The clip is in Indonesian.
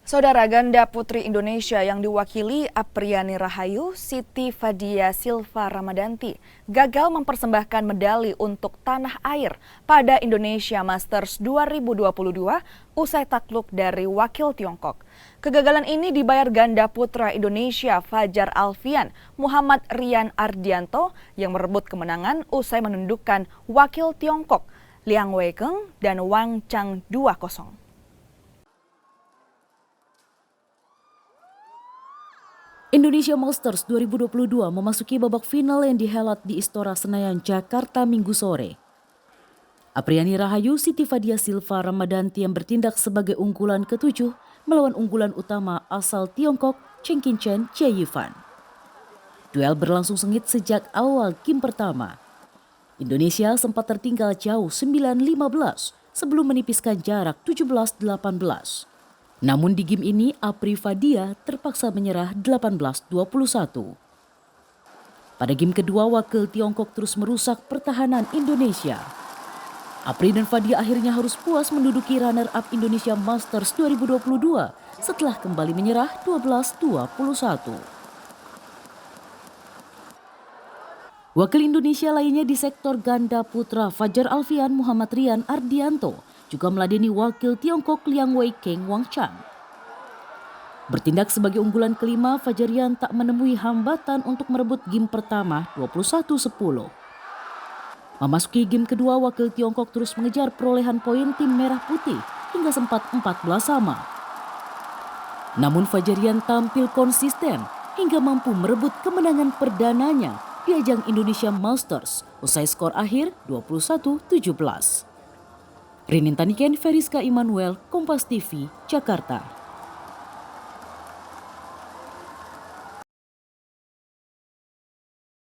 Saudara ganda putri Indonesia yang diwakili Apriani Rahayu, Siti Fadia Silva Ramadanti gagal mempersembahkan medali untuk tanah air pada Indonesia Masters 2022 usai takluk dari wakil Tiongkok. Kegagalan ini dibayar ganda putra Indonesia Fajar Alfian Muhammad Rian Ardianto yang merebut kemenangan usai menundukkan wakil Tiongkok Liang Weikeng dan Wang Chang 2-0. Indonesia Masters 2022 memasuki babak final yang dihelat di Istora Senayan, Jakarta Minggu sore. Apriani Rahayu, Siti Fadia Silva Ramadanti yang bertindak sebagai unggulan ke-7 melawan unggulan utama asal Tiongkok Chen Qingchen Jie Yifan. Duel berlangsung sengit sejak awal game pertama. Indonesia sempat tertinggal jauh 9-15 sebelum menipiskan jarak 17-18. Namun di game ini Apri Fadia terpaksa menyerah 18-21. Pada game kedua wakil Tiongkok terus merusak pertahanan Indonesia. Apri dan Fadia akhirnya harus puas menduduki runner-up Indonesia Masters 2022 setelah kembali menyerah 12-21. Wakil Indonesia lainnya di sektor ganda putra Fajar Alfian Muhammad Rian Ardianto juga meladeni wakil Tiongkok Liang Weikeng Wang Chang. Bertindak sebagai unggulan kelima, Fajarian tak menemui hambatan untuk merebut game pertama 21-10. Memasuki game kedua, wakil Tiongkok terus mengejar perolehan poin tim merah putih hingga sempat 14 sama. Namun Fajarian tampil konsisten hingga mampu merebut kemenangan perdananya di ajang Indonesia Masters usai skor akhir 21-17. Rinin Taniken, Feriska Immanuel, Kompas TV, Jakarta.